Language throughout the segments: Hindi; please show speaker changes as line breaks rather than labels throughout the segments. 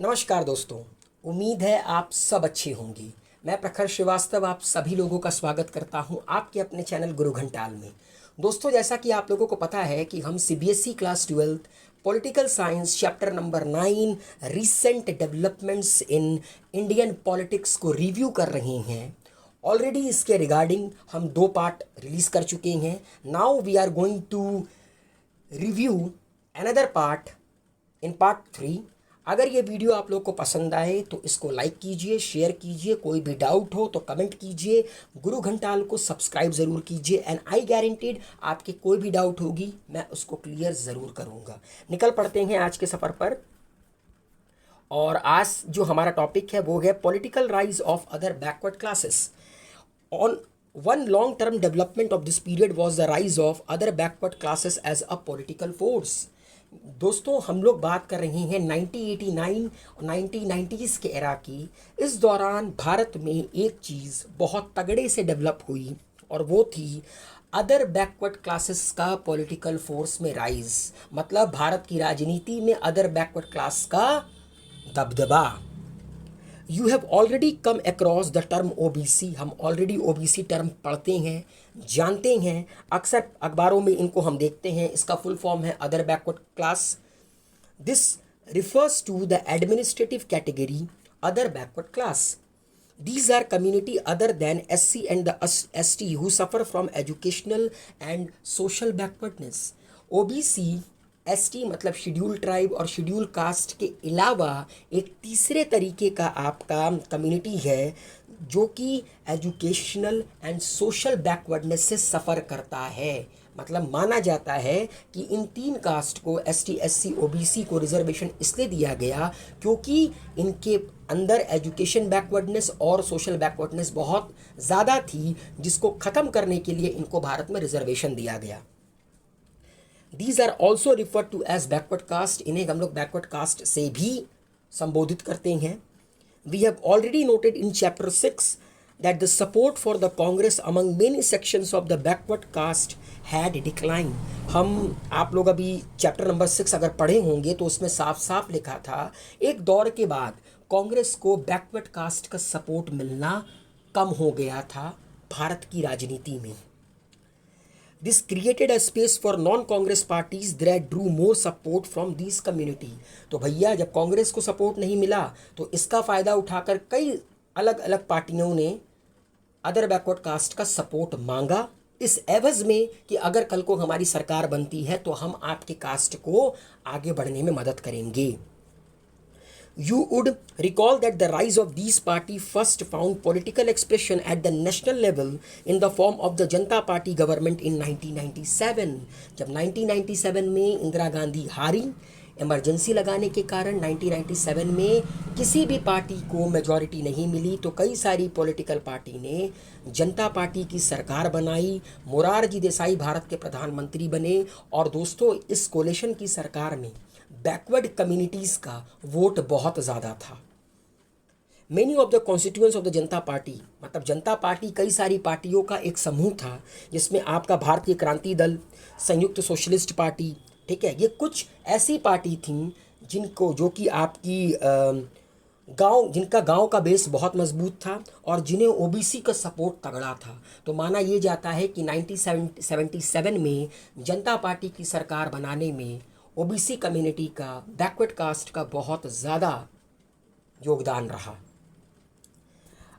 नमस्कार दोस्तों। उम्मीद है आप सब अच्छे होंगे। मैं प्रखर श्रीवास्तव आप सभी लोगों का स्वागत करता हूं आपके अपने चैनल गुरु घंटाल में। दोस्तों, जैसा कि आप लोगों को पता है कि हम CBSE class 12 political science chapter number 9 recent developments in Indian politics को रिव्यू कर रहे हैं। ऑलरेडी इसके रिगार्डिंग हम 2 पार्ट रिलीज़ कर चुके हैं। Now we are going to review another part in part 3। अगर ये वीडियो आप लोग को पसंद आए तो इसको लाइक कीजिए, शेयर कीजिए, कोई भी डाउट हो तो कमेंट कीजिए, गुरु घंटाल को सब्सक्राइब ज़रूर कीजिए एंड आई गारंटीड आपके कोई भी डाउट होगी मैं उसको क्लियर ज़रूर करूँगा। निकल पड़ते हैं आज के सफ़र पर। और आज जो हमारा टॉपिक है वो है political rise of other backward classes. On one long term development of this period was the rise of other backward classes as a political force. दोस्तों, हम लोग बात कर रहे हैं 1989 और 1990s के एरा की। इस दौरान भारत में एक चीज़ बहुत तगड़े से डेवलप हुई और वो थी अदर बैकवर्ड क्लासेस का पॉलिटिकल फोर्स में राइज। मतलब भारत की राजनीति में अदर बैकवर्ड क्लास का दबदबा। You have already come across the term OBC. हम ऑलरेडी ओबीसी टर्म पढ़ते हैं, जानते हैं, अक्सर अखबारों में इनको हम देखते हैं। इसका फुल फॉर्म है other backward class. This refers to the administrative category other backward class. These are community other than SC and the ST who suffer from educational and social backwardness. OBC ST मतलब शेड्यूल ट्राइब और शेड्यूल कास्ट के अलावा एक तीसरे तरीके का आपका कम्युनिटी है जो कि एजुकेशनल एंड सोशल बैकवर्डनेस से सफ़र करता है। मतलब माना जाता है कि इन 3 कास्ट को ST SC OBC को रिजर्वेशन इसलिए दिया गया क्योंकि इनके अंदर एजुकेशन बैकवर्डनेस और सोशल बैकवर्डनेस बहुत ज़्यादा थी, जिसको ख़त्म करने के लिए इनको भारत में रिजर्वेशन दिया गया। These are also referred to as backward caste. इन्हें हम लोग backward caste से भी संबोधित करते हैं। We have already noted in chapter 6 that the support for the Congress among many sections of the backward caste had declined. आप लोग अभी चैप्टर नंबर 6 अगर पढ़े होंगे तो उसमें साफ साफ लिखा था एक दौर के बाद कांग्रेस को बैकवर्ड कास्ट का सपोर्ट मिलना कम हो गया था भारत की राजनीति में। This created a space for non-Congress parties that drew more support from these community. तो भैया, जब कांग्रेस को सपोर्ट नहीं मिला तो इसका फ़ायदा उठाकर कई अलग अलग पार्टियों ने अदर बैकवर्ड कास्ट का सपोर्ट मांगा, इस एवज में कि अगर कल को हमारी सरकार बनती है तो हम आपके कास्ट को आगे बढ़ने में मदद करेंगे। You would recall that the rise of these parties first found political expression at the national level in the form of the Janata Party government in 1997. जब 1997 में इंदिरा गांधी हारी, इमरजेंसी लगाने के कारण 1997 में किसी भी पार्टी को मेजॉरिटी नहीं मिली तो कई सारी पॉलिटिकल पार्टी ने जनता पार्टी की सरकार बनाई। मोरारजी देसाई भारत के प्रधानमंत्री बने और दोस्तों, इस कोलिशन की सरकार में बैकवर्ड कम्युनिटीज़ का वोट बहुत ज़्यादा था। Many of the constituents of the Janata party, मतलब जनता पार्टी कई सारी पार्टियों का एक समूह था जिसमें आपका भारतीय क्रांति दल, संयुक्त सोशलिस्ट पार्टी, ठीक है, ये कुछ ऐसी पार्टी थी जिनको जो कि आपकी जिनका गांव का बेस बहुत मजबूत था और जिन्हें ओबीसी का सपोर्ट तगड़ा था। तो माना ये जाता है कि 1977 में जनता पार्टी की सरकार बनाने में ओबीसी कम्युनिटी का, बैकवर्ड कास्ट का बहुत ज़्यादा योगदान रहा।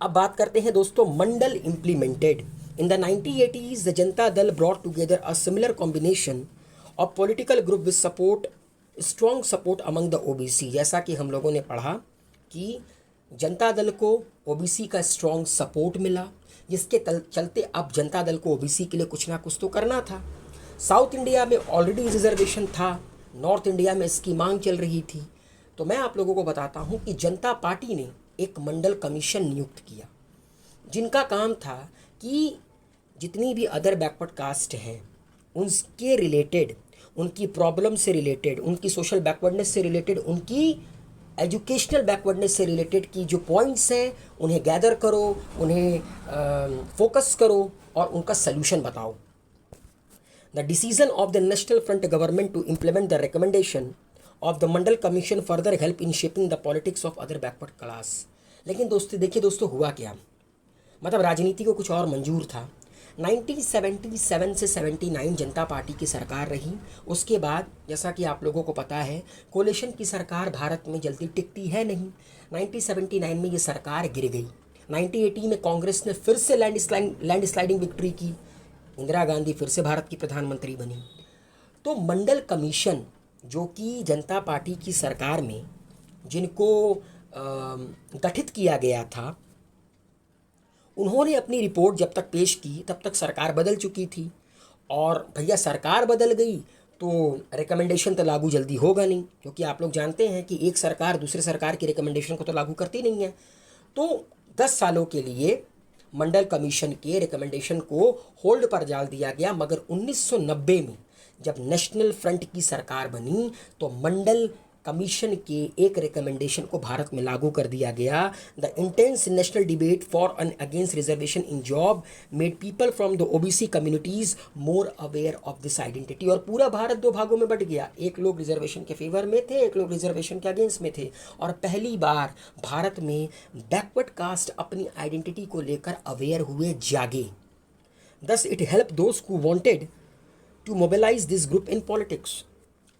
अब बात करते हैं दोस्तों Mandal implemented. In the 1980s the Janata Dal brought together a similar combination of political group with support strong support among the OBC. जैसा कि हम लोगों ने पढ़ा कि जनता दल को ओबीसी का स्ट्रॉन्ग सपोर्ट मिला, जिसके चलते अब जनता दल को ओबीसी के लिए कुछ ना कुछ तो करना था। साउथ इंडिया में ऑलरेडी रिजर्वेशन था, नॉर्थ इंडिया में इसकी मांग चल रही थी। तो मैं आप लोगों को बताता हूं कि जनता पार्टी ने एक मंडल कमीशन नियुक्त किया जिनका काम था कि जितनी भी अदर बैकवर्ड कास्ट हैं उनके रिलेटेड, उनकी प्रॉब्लम से रिलेटेड, उनकी सोशल बैकवर्डनेस से रिलेटेड, उनकी एजुकेशनल बैकवर्डनेस से रिलेटेड की जो पॉइंट्स हैं उन्हें गैदर करो, उन्हें फोकस करो और उनका सल्यूशन बताओ। The decision of the National Front government to implement the recommendation of the Mandal commission further help in shaping the politics of other backward class. लेकिन दोस्तों देखिए दोस्तों हुआ क्या, मतलब राजनीति को कुछ और मंजूर था। 1977 से 79 जनता पार्टी की सरकार रही। उसके बाद जैसा कि आप लोगों को पता है कोalition की सरकार भारत में जल्दी टिकती है नहीं। 1979 में ये सरकार गिर गई। 1980 में कांग्रेस ने फिर से लैंडस्लाइडिंग विक्ट्री की, इंदिरा गांधी फिर से भारत की प्रधानमंत्री बनी। तो मंडल कमीशन जो कि जनता पार्टी की सरकार में जिनको गठित किया गया था, उन्होंने अपनी रिपोर्ट जब तक पेश की तब तक सरकार बदल चुकी थी। और भैया सरकार बदल गई तो रिकमेंडेशन तो लागू जल्दी होगा नहीं, क्योंकि आप लोग जानते हैं कि एक सरकार दूसरे सरकार की रिकमेंडेशन को तो लागू करती नहीं है। तो 10 सालों के लिए मंडल कमीशन के रिकमेंडेशन को होल्ड पर डाल दिया गया। मगर 1990 में जब नेशनल फ्रंट की सरकार बनी तो मंडल कमीशन के एक रिकमेंडेशन को भारत में लागू कर दिया गया। The intense national debate for and against reservation in job made people from the OBC communities more aware of this identity. और पूरा भारत 2 भागों में बट गया, एक लोग रिजर्वेशन के फेवर में थे, एक लोग रिजर्वेशन के अगेंस्ट में थे। और पहली बार भारत में बैकवर्ड कास्ट अपनी आइडेंटिटी को लेकर अवेयर हुए, जागे। Thus it helped those who wanted to mobilize this group in politics.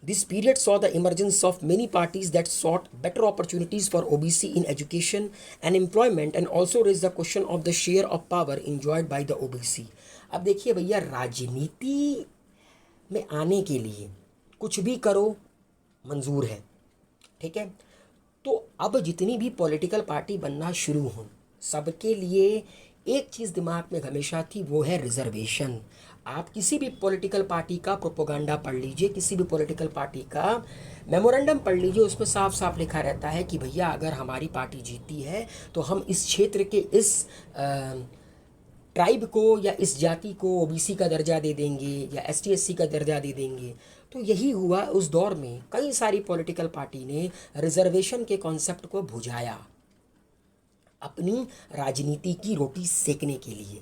This period saw the emergence of many parties that sought better opportunities for OBC in education and employment and also raised the question of the share of power enjoyed by the OBC. अब देखिए भैया, राजनीति में आने के लिए कुछ भी करो मंजूर है, ठीक है। तो अब जितनी भी पॉलिटिकल पार्टी बनना शुरू हों, सबके लिए एक चीज़ दिमाग में हमेशा थी, वो है रिजर्वेशन। आप किसी भी पॉलिटिकल पार्टी का प्रोपोगंडा पढ़ लीजिए, किसी भी पॉलिटिकल पार्टी का मेमोरेंडम पढ़ लीजिए, उसमें साफ साफ लिखा रहता है कि भैया अगर हमारी पार्टी जीतती है तो हम इस क्षेत्र के इस ट्राइब को या इस जाति को ओबीसी का दर्जा दे देंगे या एसटी एससी का दर्जा दे देंगे। तो यही हुआ उस दौर में, कई सारी पॉलिटिकल पार्टी ने रिजर्वेशन के कॉन्सेप्ट को भुजाया अपनी राजनीति की रोटी सेकने के लिए।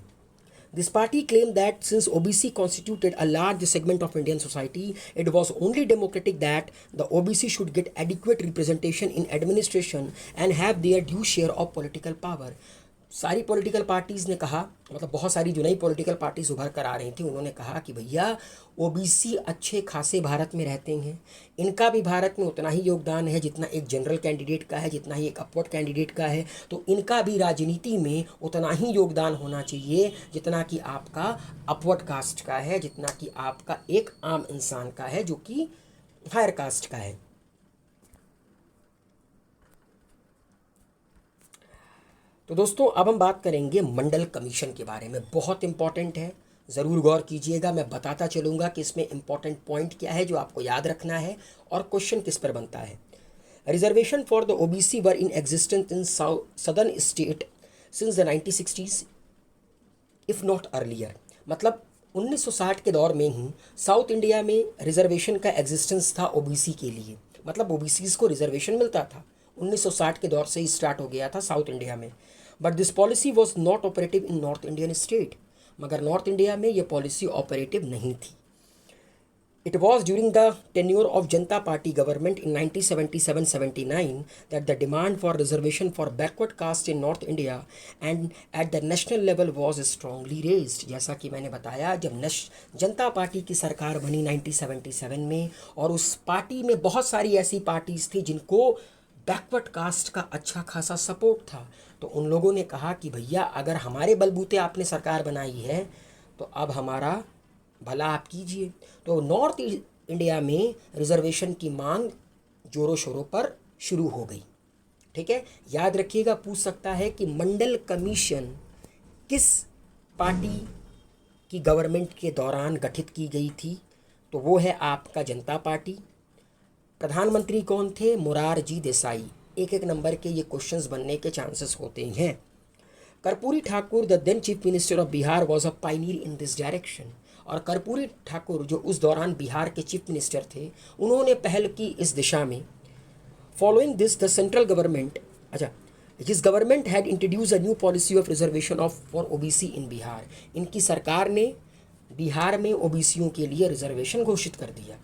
This party claimed that since OBC constituted a large segment of Indian society, it was only democratic that the OBC should get adequate representation in administration and have their due share of political power. सारी पॉलिटिकल पार्टीज़ ने कहा, मतलब बहुत सारी जो नई पॉलिटिकल पार्टीज़ उभर कर आ रही थी, उन्होंने कहा कि भैया ओबीसी अच्छे खासे भारत में रहते हैं, इनका भी भारत में उतना ही योगदान है जितना एक जनरल कैंडिडेट का है, जितना ही एक अपवर्ड कैंडिडेट का है। तो इनका भी राजनीति में उतना ही योगदान होना चाहिए जितना कि आपका अपवर्ड कास्ट का है, जितना कि आपका एक आम इंसान का है जो कि हायर कास्ट का है। तो दोस्तों अब हम बात करेंगे मंडल कमीशन के बारे में। बहुत इंपॉर्टेंट है, ज़रूर गौर कीजिएगा। मैं बताता चलूँगा कि इसमें इंपॉर्टेंट पॉइंट क्या है जो आपको याद रखना है और क्वेश्चन किस पर बनता है। Reservation for the OBC were in existence in southern state since the 1960s if not earlier. मतलब 1960 के दौर में ही साउथ इंडिया में रिजर्वेशन का एग्जिस्टेंस था ओबीसी के लिए, मतलब ओबीसीज़ को रिजर्वेशन मिलता था। 1960 के दौर से ही स्टार्ट हो गया था साउथ इंडिया में। But this policy was not operative in north Indian state. मगर नॉर्थ इंडिया में ये पॉलिसी ऑपरेटिव नहीं थी। It was during the tenure of Janata party government in 1977-79 that the demand for reservation for backward caste in north India and at the national level was strongly raised. जैसा कि मैंने बताया, जब जनता पार्टी की सरकार बनी 1977 में, और उस पार्टी में बहुत सारी ऐसी पार्टीज़ थी जिनको बैकवर्ड कास्ट का अच्छा खासा सपोर्ट था, तो उन लोगों ने कहा कि भैया अगर हमारे बलबूते आपने सरकार बनाई है तो अब हमारा भला आप कीजिए। तो नॉर्थ इंडिया में रिजर्वेशन की मांग जोरों शोरों पर शुरू हो गई, ठीक है। याद रखिएगा, पूछ सकता है कि मंडल कमीशन किस पार्टी की गवर्नमेंट के दौरान गठित की गई थी, तो वो है आपका जनता पार्टी। प्रधानमंत्री कौन थे? मोरारजी देसाई। एक एक नंबर के ये क्वेश्चंस बनने के चांसेस होते हैं। Karpoori Thakur the then chief minister of Bihar was a pioneer in this direction. और कर्पूरी ठाकुर जो उस दौरान बिहार के चीफ मिनिस्टर थे, उन्होंने पहल की इस दिशा में। Following this the central government his government had introduce a new policy of reservation of for OBC in Bihar. इनकी सरकार ने बिहार में ओबीसीयों के लिए रिजर्वेशन घोषित कर दिया।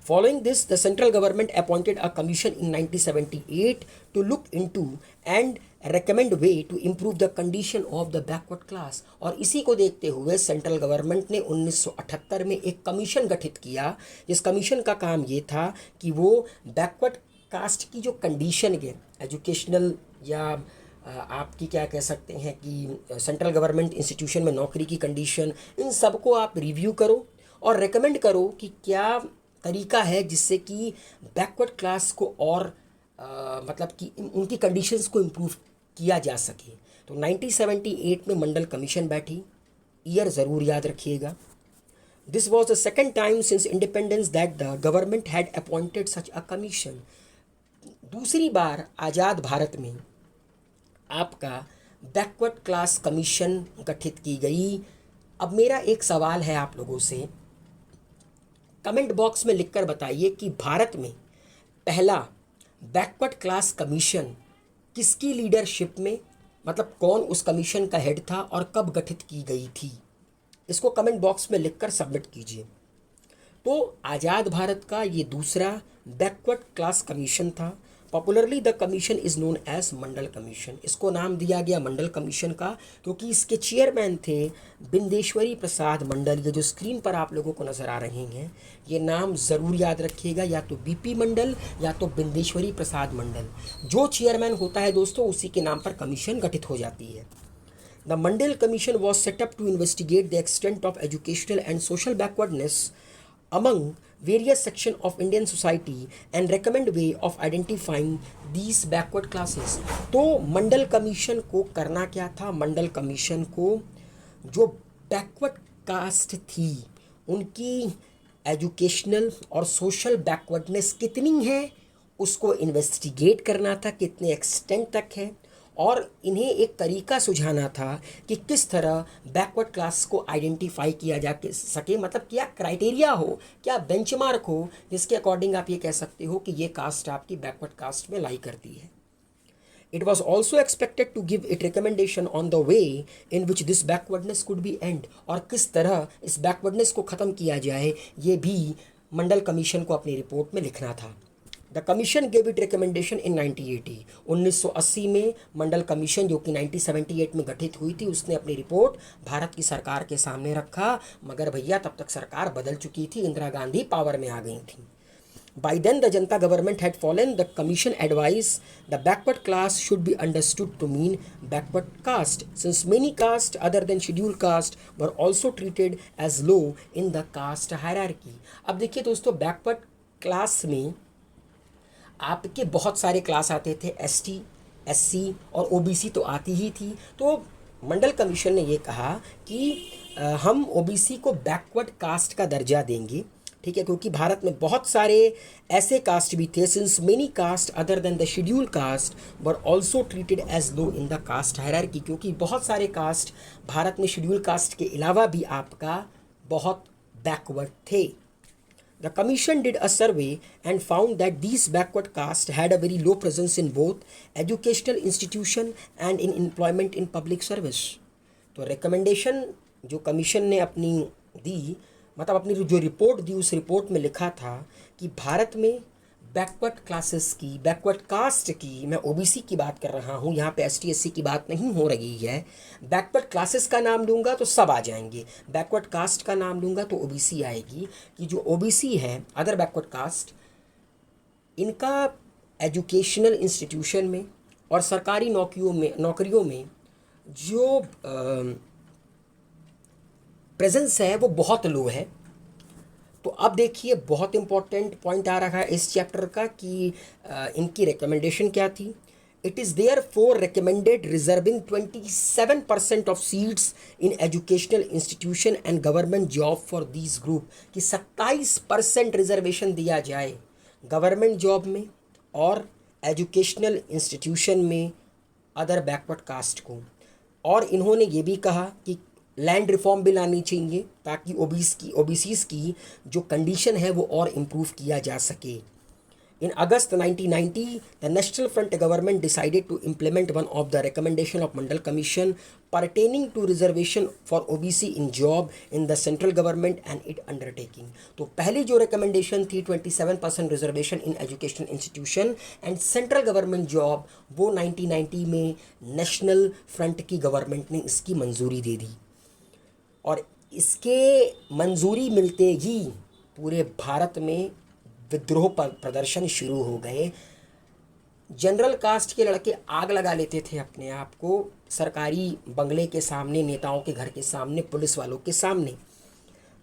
Following this, the central government appointed a commission in 1978 to look into and recommend way to improve the condition of the backward class। और इसी को देखते हुए सेंट्रल गवर्नमेंट ने 1978 में एक कमीशन गठित किया, जिस कमीशन का काम ये था कि वो बैकवर्ड कास्ट की जो कंडीशन है एजुकेशनल या आपकी क्या कह सकते हैं कि सेंट्रल गवर्नमेंट इंस्टीट्यूशन में नौकरी की कंडीशन, इन सब को आप रिव्यू करो और रेकमेंड करो कि क्या तरीका है जिससे कि बैकवर्ड क्लास को और मतलब कि उनकी कंडीशंस को इम्प्रूव किया जा सके। तो 1978 में मंडल कमीशन बैठी, ईयर ज़रूर याद रखिएगा। This was the second time since independence that the government had appointed such a commission. दूसरी बार आज़ाद भारत में आपका बैकवर्ड क्लास कमीशन गठित की गई। अब मेरा एक सवाल है आप लोगों से, कमेंट बॉक्स में लिखकर बताइए कि भारत में पहला बैकवर्ड क्लास कमीशन किसकी लीडरशिप में, मतलब कौन उस कमीशन का हेड था और कब गठित की गई थी। इसको कमेंट बॉक्स में लिखकर सबमिट कीजिए। तो आज़ाद भारत का ये दूसरा बैकवर्ड क्लास कमीशन था। Popularly the commission is known as Mandal commission. इसको नाम दिया गया मंडल कमीशन का क्योंकि इसके चेयरमैन थे बिंदेश्वरी प्रसाद मंडल। ये जो स्क्रीन पर आप लोगों को नज़र आ रहे हैं, ये नाम ज़रूर याद रखिएगा, या तो बीपी मंडल या तो बिंदेश्वरी प्रसाद मंडल। जो चेयरमैन होता है दोस्तों, उसी के नाम पर कमीशन गठित हो जाती है। The Mandal commission was set up to investigate the extent of educational and social backwardness among various sections of Indian society and recommend way of identifying these backward classes। तो मंडल कमीशन को करना क्या था? मंडल कमीशन को जो बैकवर्ड कास्ट थी उनकी एजुकेशनल और सोशल बैकवर्डनेस कितनी है उसको इन्वेस्टिगेट करना था, कितने एक्सटेंट तक है, और इन्हें एक तरीका सुझाना था कि किस तरह बैकवर्ड क्लास को आइडेंटिफाई किया जा सके, मतलब क्या क्राइटेरिया हो, क्या बेंचमार्क हो जिसके अकॉर्डिंग आप ये कह सकते हो कि ये कास्ट आपकी बैकवर्ड कास्ट में लाई करती है। It was also expected to give it recommendation on the way in which this backwardness could be end, और किस तरह इस बैकवर्डनेस को ख़त्म किया जाए ये भी मंडल कमीशन को अपनी रिपोर्ट में लिखना था। The commission gave it recommendation in 1980। 1980 में मंडल कमीशन जो कि 1978 में गठित हुई थी, उसने अपनी रिपोर्ट भारत की सरकार के सामने रखा, मगर भैया तब तक सरकार बदल चुकी थी, इंदिरा गांधी पावर में आ गई थी। By then the Janata government had fallen. The commission advised the backward class should be understood to mean backward caste, since many castes other than scheduled caste were also treated as low in the caste hierarchy। अब देखिए दोस्तों, बैकवर्ड क्लास में आपके बहुत सारे क्लास आते थे, एसटी, एससी और ओबीसी तो आती ही थी। तो मंडल कमीशन ने ये कहा कि हम ओबीसी को बैकवर्ड कास्ट का दर्जा देंगे, ठीक है, क्योंकि भारत में बहुत सारे ऐसे कास्ट भी थे, since many caste other than the schedule caste were also treated as low in the caste hierarchy, क्योंकि बहुत सारे कास्ट भारत में शेड्यूल कास्ट के अलावा भी आपका बहुत बैकवर्ड थे। The commission did a survey and found that these backward castes had a very low presence in both educational institution and in employment in public service। तो रिकमेंडेशन जो कमीशन ने अपनी दी, मतलब अपनी जो रिपोर्ट दी, उस रिपोर्ट में लिखा था कि भारत में बैकवर्ड क्लासेस की, बैकवर्ड कास्ट की, मैं ओबीसी की बात कर रहा हूँ, यहाँ पे एसटी एससी की बात नहीं हो रही है। बैकवर्ड क्लासेस का नाम लूँगा तो सब आ जाएंगे, बैकवर्ड कास्ट का नाम लूँगा तो ओबीसी आएगी, कि जो ओबीसी है, अदर बैकवर्ड कास्ट, इनका एजुकेशनल इंस्टीट्यूशन में और सरकारी नौकरियों में जो प्रेजेंस है वो बहुत लो है। तो अब देखिए, बहुत इंपॉर्टेंट पॉइंट आ रहा है इस चैप्टर का कि इनकी रिकमेंडेशन क्या थी। It is therefore recommended reserving 27% of seats in educational institution and government job for this group, कि 27% रिजर्वेशन दिया जाए गवर्नमेंट जॉब में और एजुकेशनल इंस्टीट्यूशन में अदर बैकवर्ड कास्ट को। और इन्होंने ये भी कहा कि लैंड रिफॉर्म बिल आनी चाहिए ताकि ओबीसीज की जो कंडीशन है वो और इम्प्रूव किया जा सके। In August 1990, the National Front government decided to implement one of the recommendation of Mandal Commission pertaining to reservation for OBC in job in the central government and it undertaking. तो पहली जो recommendation थी 27% reservation in education institution and central government job, वो 1990 में National Front की गवर्नमेंट ने इसकी मंजूरी दे दी और इसके मंजूरी मिलते ही पूरे भारत में विद्रोह पर प्रदर्शन शुरू हो गए। जनरल कास्ट के लड़के आग लगा लेते थे अपने आप को सरकारी बंगले के सामने, नेताओं के घर के सामने, पुलिस वालों के सामने।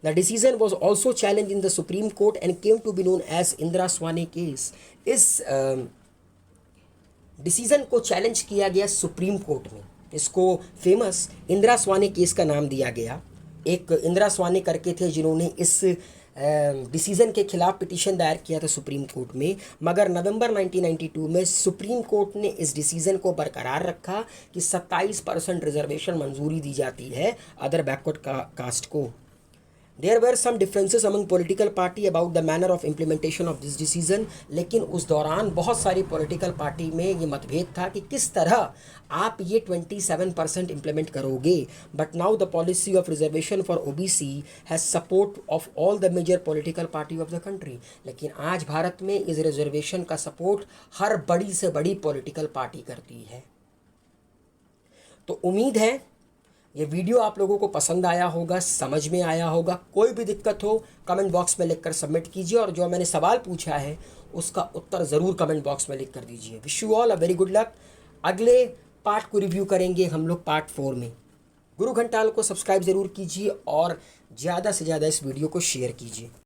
The decision was also challenge in the supreme court and came to be known as Indira Sawhney case. इस डिसीजन को चैलेंज किया गया सुप्रीम कोर्ट में, इसको फेमस इंदिरा स्वाने केस का नाम दिया गया। एक इंदिरा स्वाने करके थे जिन्होंने इस डिसीज़न के खिलाफ पिटीशन दायर किया था सुप्रीम कोर्ट में, मगर नवंबर 1992 में सुप्रीम कोर्ट ने इस डिसीज़न को बरकरार रखा कि 27% रिजर्वेशन मंजूरी दी जाती है अदर बैकवर्ड कास्ट को। There were some differences among political party about the manner of implementation of this decision, लेकिन उस दौरान बहुत सारी political party में ये मतभेद था कि किस तरह आप ये 27% implement करोगे। But now the policy of reservation for OBC has support of all the major political party of the country। लेकिन आज भारत में इस रिजर्वेशन का सपोर्ट हर बड़ी से बड़ी political party करती है। तो उम्मीद है ये वीडियो आप लोगों को पसंद आया होगा, समझ में आया होगा। कोई भी दिक्कत हो कमेंट बॉक्स में लिखकर सबमिट कीजिए और जो मैंने सवाल पूछा है उसका उत्तर ज़रूर कमेंट बॉक्स में लिख कर दीजिए। Wish you all a very good luck. अगले पार्ट को रिव्यू करेंगे हम लोग पार्ट 4 में। गुरु घंटाल को सब्सक्राइब ज़रूर कीजिए और ज़्यादा से ज़्यादा इस वीडियो को शेयर कीजिए।